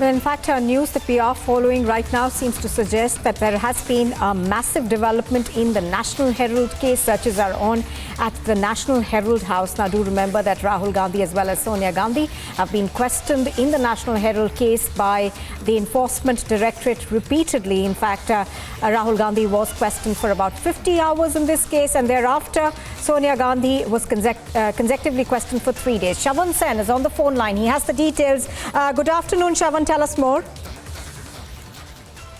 Well, in fact, news that we are following right now seems to suggest that there has been a massive development in the National Herald case. Searches are on at the National Herald House. Now, do remember that Rahul Gandhi as well as Sonia Gandhi have been questioned in the National Herald case by the Enforcement Directorate repeatedly. In fact, Rahul Gandhi was questioned for about 50 hours in this case, and thereafter, Sonia Gandhi was consecutively questioned for 3 days. SHAWAN Sen is on the phone line. He has the details. Good afternoon, SHAWAN. Tell us more.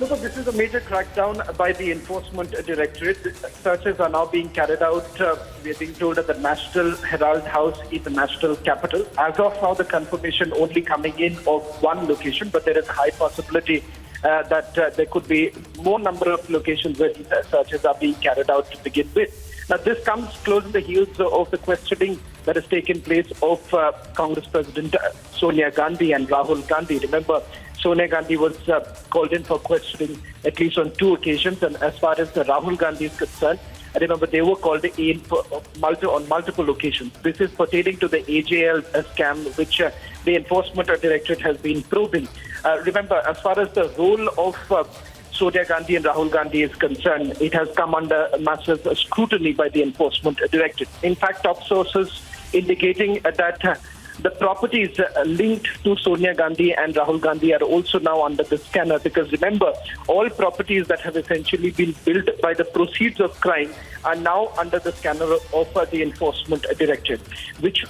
Look, this is a major crackdown by the Enforcement Directorate. Searches are now being carried out. We are being told at the National Herald House in the national capital. As of now, the confirmation only coming in of one location, but there is a high possibility that there could be more number of locations where these searches are being carried out to begin with. Now, this comes close in the heels of the questioning that has taken place of Congress President Sonia Gandhi and Rahul Gandhi. Remember, Sonia Gandhi was called in for questioning at least on 2 occasions, and as far as Rahul Gandhi is concerned, remember they were called in for on multiple occasions. This is pertaining to the AJL scam, which the Enforcement Directorate has been probing. Remember, as far as the role of Sonia Gandhi and Rahul Gandhi is concerned, it has come under massive scrutiny by the Enforcement Directorate. In fact, top sources indicating that the properties linked to Sonia Gandhi and Rahul Gandhi are also now under the scanner, because remember, all properties that have essentially been built by the proceeds of crime are now under the scanner of the Enforcement Directorate, which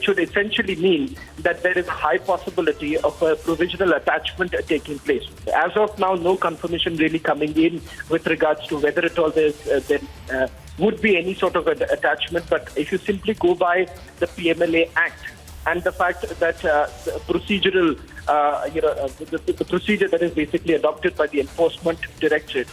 would essentially mean that there is a high possibility of a provisional attachment taking place. As of now, no confirmation really coming in with regards to whether at all there would be any sort of an attachment. But if you simply go by the PMLA Act, and the fact that the procedural, the procedure that is basically adopted by the Enforcement Directorate,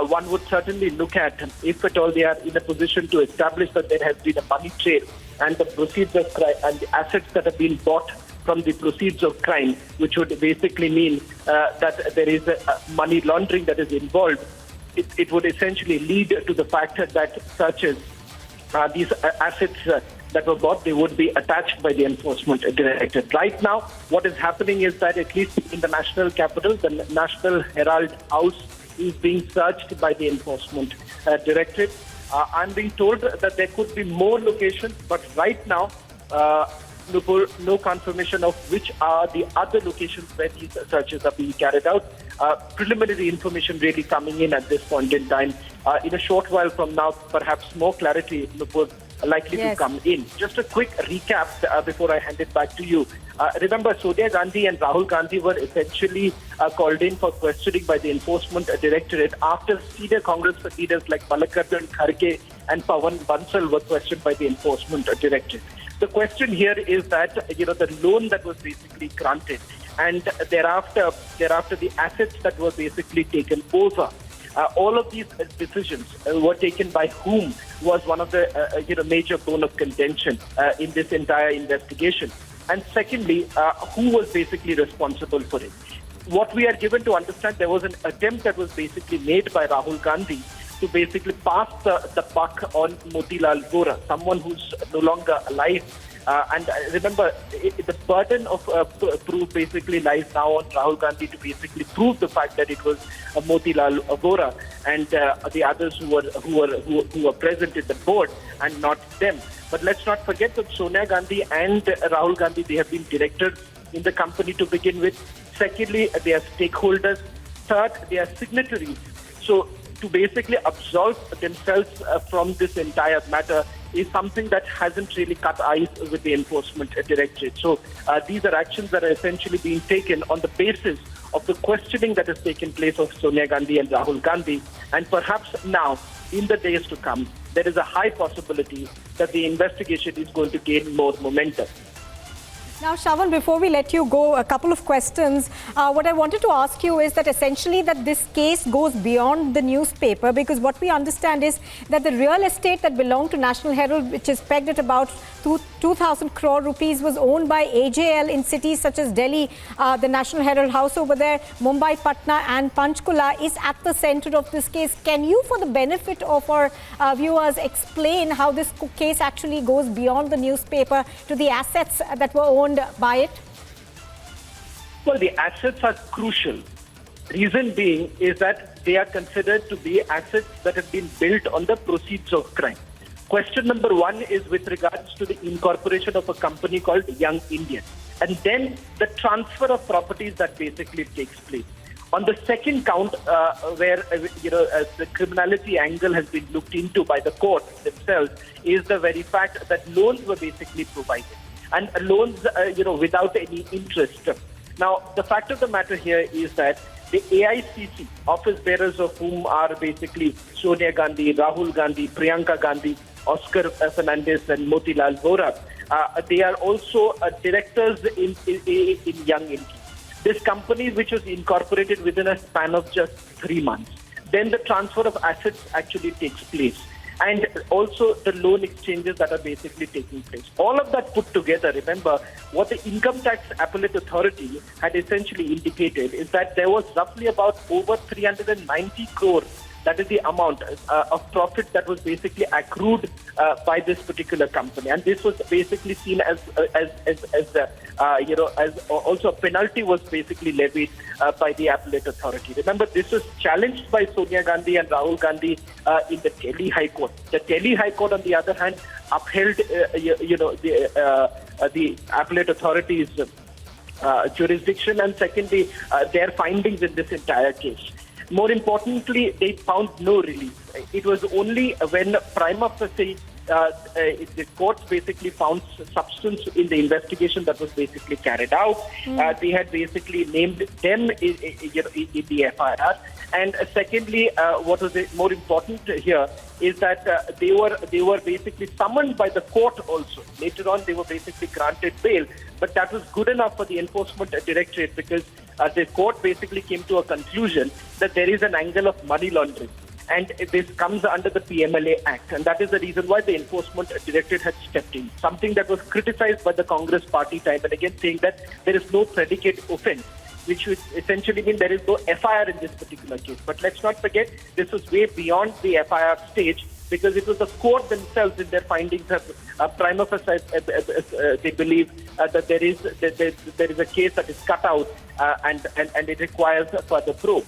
one would certainly look at if at all they are in a position to establish that there has been a money trail and the proceeds of crime and the assets that have been bought from the proceeds of crime, which would basically mean that there is money laundering that is involved. It would essentially lead to the fact that such as these assets that were bought, they would be attached by the Enforcement Directorate. Right now, what is happening is that at least in the national capital, the National Herald House is being searched by the Enforcement Directorate. I'm being told that there could be more locations, but right now, no confirmation of which are the other locations where these searches are being carried out. Preliminary information really coming in at this point in time. In a short while from now, perhaps more clarity likely to come in. Just a quick recap before I hand it back to you. Remember, Sonia Gandhi and Rahul Gandhi were essentially called in for questioning by the Enforcement Directorate after senior Congress leaders like Mallikarjun Kharge and Pawan Bansal were questioned by the Enforcement Directorate. The question here is that, the loan that was basically granted and thereafter the assets that were basically taken over, all of these decisions were taken by whom was one of the major bone of contention in this entire investigation. And secondly, who was basically responsible for it? What we are given to understand, there was an attempt that was basically made by Rahul Gandhi to basically pass the buck on Motilal Vora, someone who's no longer alive. And remember, the burden of proof basically lies now on Rahul Gandhi to basically prove the fact that it was Motilal Vora and the others who were present in the board and not them. But let's not forget that Sonia Gandhi and Rahul Gandhi, they have been directors in the company to begin with. Secondly, they are stakeholders. Third, they are signatories. So to basically absolve themselves from this entire matter is something that hasn't really cut eyes with the Enforcement Directorate. So these are actions that are essentially being taken on the basis of the questioning that has taken place of Sonia Gandhi and Rahul Gandhi. And perhaps now, in the days to come, there is a high possibility that the investigation is going to gain more momentum. Now, SHAWAN, before we let you go, a couple of questions. What I wanted to ask you is that essentially that this case goes beyond the newspaper, because what we understand is that the real estate that belonged to National Herald, which is pegged at about 2,000 crore rupees, was owned by AJL in cities such as Delhi, the National Herald House over there, Mumbai, Patna and Panchkula is at the center of this case. Can you, for the benefit of our viewers, explain how this case actually goes beyond the newspaper to the assets that were owned by it? Well, the assets are crucial. Reason being is that they are considered to be assets that have been built on the proceeds of crime. Question number one is with regards to the incorporation of a company called Young Indian, and then the transfer of properties that basically takes place. On the second count, where the criminality angle has been looked into by the court themselves, is the very fact that loans were basically provided, and loans, without any interest. Now, the fact of the matter here is that the AICC, office bearers of whom are basically Sonia Gandhi, Rahul Gandhi, Priyanka Gandhi, Oscar Fernandez and Motilal Vora, they are also directors in Young India. This company, which was incorporated within a span of just 3 months. Then the transfer of assets actually takes place. And also the loan exchanges that are basically taking place. All of that put together, remember, what the Income Tax Appellate Authority had essentially indicated is that there was roughly about over 390 crore. That is the amount of profit that was basically accrued by this particular company, and this was basically seen as also a penalty was basically levied by the appellate authority. Remember, this was challenged by Sonia Gandhi and Rahul Gandhi in the Delhi High Court. The Delhi High Court, on the other hand, upheld the appellate authority's jurisdiction, and secondly, their findings in this entire case. More importantly, they found no relief. It was only when prima facie the courts basically found substance in the investigation that was basically carried out. They had basically named them in the FIR. And secondly, what was more important here is that they were basically summoned by the court also. Later on, they were basically granted bail. But that was good enough for the Enforcement Directorate because the court basically came to a conclusion that there is an angle of money laundering. And this comes under the PMLA Act. And that is the reason why the Enforcement Directorate had stepped in. Something that was criticized by the Congress party time and again, saying that there is no predicate offense, which would essentially mean there is no FIR in this particular case. But let's not forget, this was way beyond the FIR stage, because it was the court themselves in their findings have prima facie they believe that there is a case that is cut out and it requires further probe.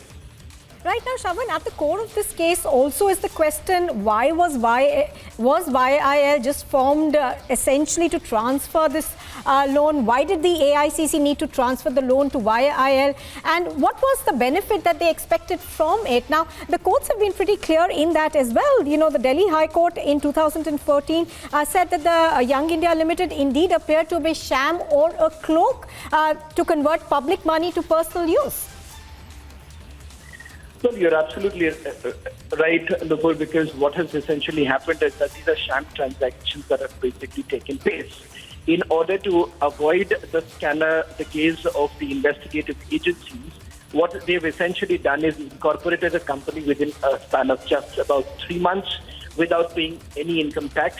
Right now, SHAWAN, at the core of this case also is the question, why was YIL just formed essentially to transfer this loan? Why did the AICC need to transfer the loan to YIL? And what was the benefit that they expected from it? Now, the courts have been pretty clear in that as well. You know, the Delhi High Court in 2014 said that the Young India Limited indeed appeared to be sham or a cloak to convert public money to personal use. Well, you're absolutely right, Nupur, because what has essentially happened is that these are sham transactions that have basically taken place. In order to avoid the gaze of the investigative agencies, what they've essentially done is incorporated a company within a span of just about 3 months without paying any income tax.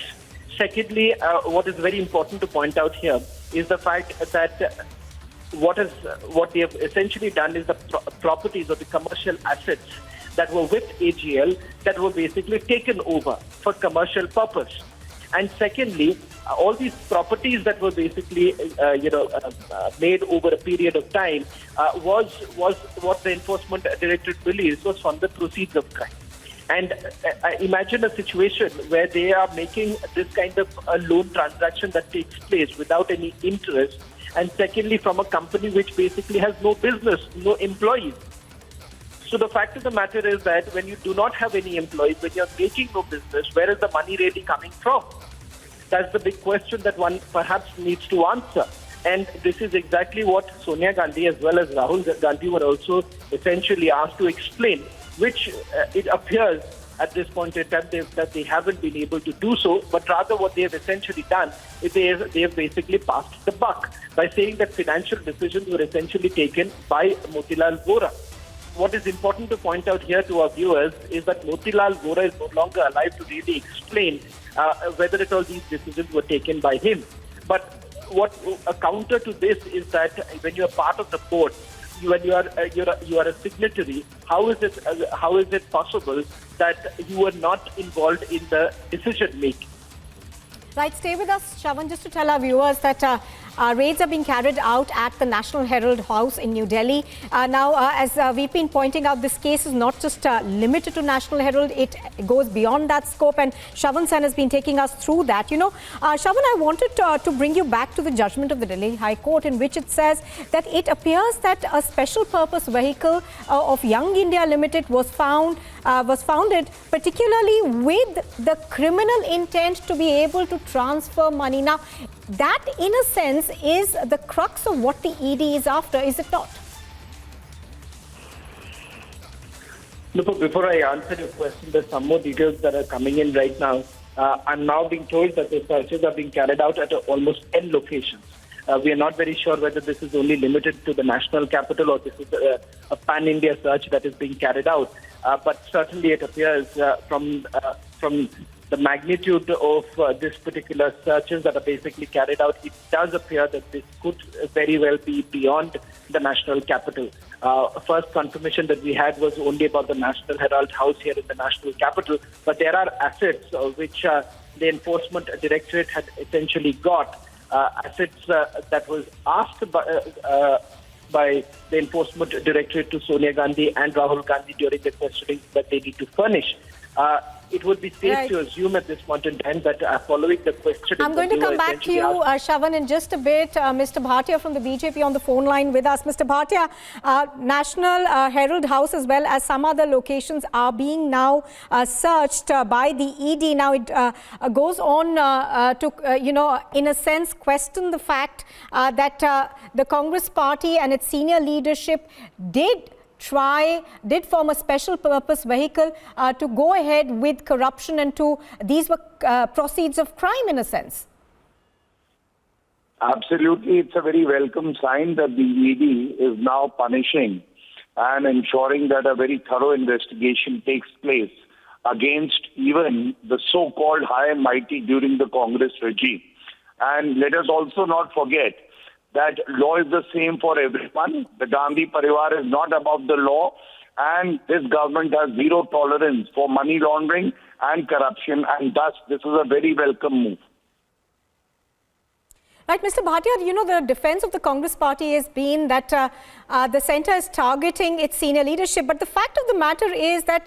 Secondly, what is very important to point out here is the fact that what they have essentially done is the properties or the commercial assets that were with AGL that were basically taken over for commercial purpose. And secondly, all these properties that were basically made over a period of time was what the Enforcement Directorate believes was from the proceeds of crime. And imagine a situation where they are making this kind of a loan transaction that takes place without any interest, and secondly, from a company which basically has no business, no employees. So the fact of the matter is that when you do not have any employees, when you're making no business, where is the money really coming from? That's the big question that one perhaps needs to answer. And this is exactly what Sonia Gandhi as well as Rahul Gandhi were also essentially asked to explain, which it appears at this point in time that they haven't been able to do so, but rather what they have essentially done is they have basically passed the buck by saying that financial decisions were essentially taken by Motilal Vora. What is important to point out here to our viewers is that Motilal Vora is no longer alive to really explain whether at all these decisions were taken by him. But what a counter to this is that when you are part of the board, when you are a signatory, how is it possible that you were not involved in the decision making? Right, stay with us, SHAWAN, just to tell our viewers that raids are being carried out at the National Herald House in New Delhi. As we've been pointing out, this case is not just limited to National Herald. It goes beyond that scope, and SHAWAN has been taking us through that. SHAWAN, I wanted to bring you back to the judgment of the Delhi High Court, in which it says that it appears that a special purpose vehicle of Young India Limited was founded particularly with the criminal intent to be able to transfer money. Now, that in a sense is the crux of what the ED is after, is it not? Look, before I answer your question, there's some more details that are coming in right now. I'm now being told that the searches are being carried out at almost 10 locations. We are not very sure whether this is only limited to the national capital or this is a pan-India search that is being carried out. But certainly it appears from the magnitude of this particular searches that are basically carried out, it does appear that this could very well be beyond the national capital. First confirmation that we had was only about the National Herald House here in the national capital, but there are assets which the Enforcement Directorate had essentially got. Assets that was asked by the Enforcement Directorate to Sonia Gandhi and Rahul Gandhi during the questioning that they need to furnish. It would be safe to assume at this point in time that following the questioning... I'm going to come back to you, SHAWAN, in just a bit. Mr. Bhatia from the BJP on the phone line with us. Mr. Bhatia, National Herald House as well as some other locations are being now searched by the ED. Now, it goes on to, in a sense, question the fact that the Congress party and its senior leadership did form a special purpose vehicle to go ahead with corruption, and these were proceeds of crime in a sense. Absolutely. It's a very welcome sign that the ED is now punishing and ensuring that a very thorough investigation takes place against even the so-called high and mighty during the Congress regime. And let us also not forget that law is the same for everyone. The Gandhi Parivar is not above the law, and this government has zero tolerance for money laundering and corruption, and thus this is a very welcome move. Right, Mr. Bhatia, the defense of the Congress party has been that the centre is targeting its senior leadership. But the fact of the matter is that,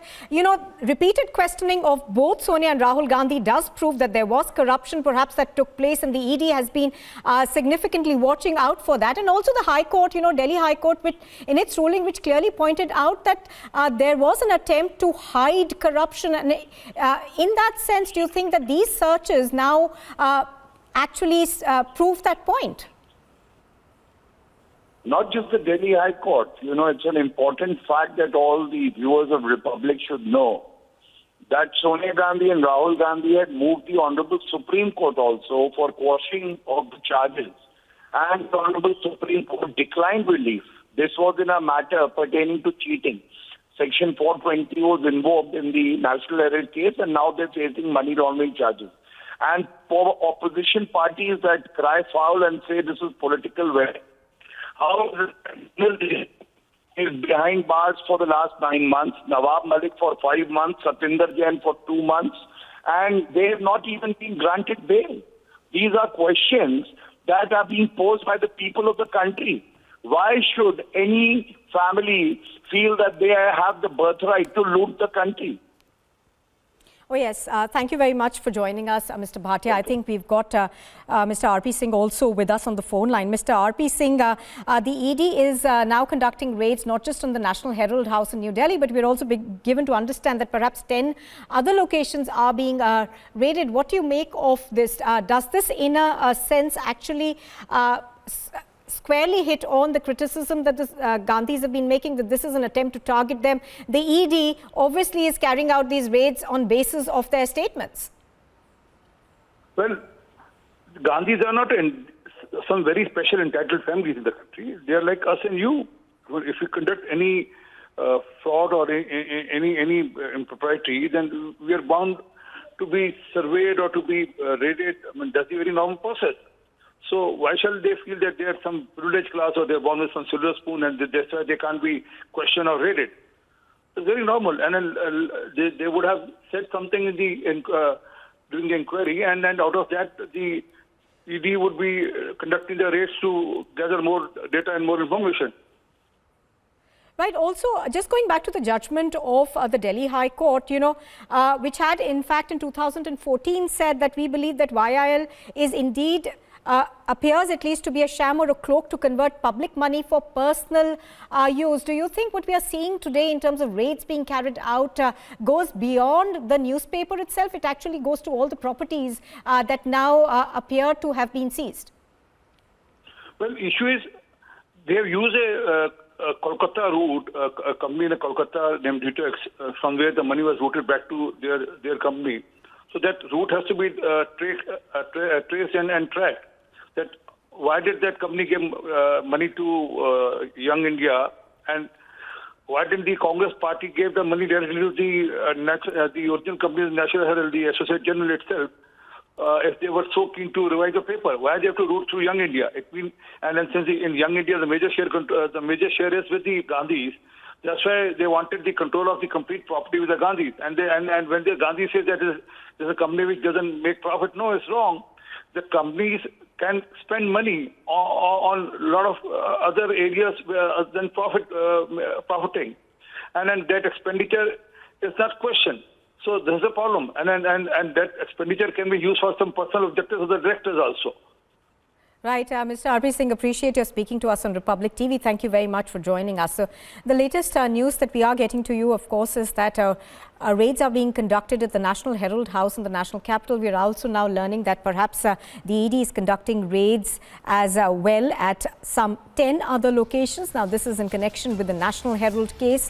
repeated questioning of both Sonia and Rahul Gandhi does prove that there was corruption perhaps that took place, and the ED has been significantly watching out for that. And also the High Court, Delhi High Court, which, in its ruling, which clearly pointed out that there was an attempt to hide corruption. And in that sense, do you think that these searches now actually prove that point? Not just the Delhi High Court. It's an important fact that all the viewers of Republic should know that Sonia Gandhi and Rahul Gandhi had moved the Honorable Supreme Court also for quashing of the charges. And the Honorable Supreme Court declined relief. This was in a matter pertaining to cheating. Section 420 was invoked in the National Herald case, and now they're facing money laundering charges. And for opposition parties that cry foul and say this is political wedding, how is behind bars for the last 9 months, Nawab Malik for 5 months, Satinder Jain for 2 months, and they have not even been granted bail. These are questions that are being posed by the people of the country. Why should any family feel that they have the birthright to loot the country? Oh, yes. Thank you very much for joining us, Mr. Bhatia. I think we've got Mr. R.P. Singh also with us on the phone line. Mr. R.P. Singh, the ED is now conducting raids not just on the National Herald House in New Delhi, but we're also given to understand that perhaps 10 other locations are being raided. What do you make of this? Does this, in a sense, actually squarely hit on the criticism that the Gandhis have been making, that this is an attempt to target them? The ED obviously is carrying out these raids on basis of their statements. Well, Gandhis are not some very special entitled families in the country. They are like us and you. If we conduct any fraud or any impropriety, then we are bound to be surveyed or to be raided. I mean, that's a very normal process. So why shall they feel that they are some privileged class or they are born with some silver spoon and that's why they can't be questioned or raided? It's very normal. And then they would have said something in the during the inquiry, and then out of that, the ED would be conducting the raids to gather more data and more information. Right. Also, just going back to the judgment of the Delhi High Court, which had in fact in 2014 said that we believe that YIL is indeed appears at least to be a sham or a cloak to convert public money for personal use. Do you think what we are seeing today in terms of raids being carried out goes beyond the newspaper itself? It actually goes to all the properties that now appear to have been seized. Well, issue is they have used a Kolkata route, a company in Kolkata named Ditex, from where the money was routed back to their company. So that route has to be traced and tracked. That why did that company give money to Young India, and why didn't the Congress party give the money directly to the original company, the National Herald, the Associate Journal itself? If they were so keen to revise the paper, why they have to route through Young India? And then since in Young India the major share is with the Gandhis, that's why they wanted the control of the complete property with the Gandhis. And when the Gandhi says that there's a company which doesn't make profit, no, it's wrong. The companies can spend money on a lot of other areas than profiting, and then that expenditure is not questioned. So there's a problem, and that expenditure can be used for some personal objectives of the directors also. Right, Mr. R.P. Singh, appreciate your speaking to us on Republic TV. Thank you very much for joining us. So, the latest news that we are getting to you, of course, is that raids are being conducted at the National Herald House in the national capital. We are also now learning that perhaps the ED is conducting raids as well at some 10 other locations. Now, this is in connection with the National Herald case.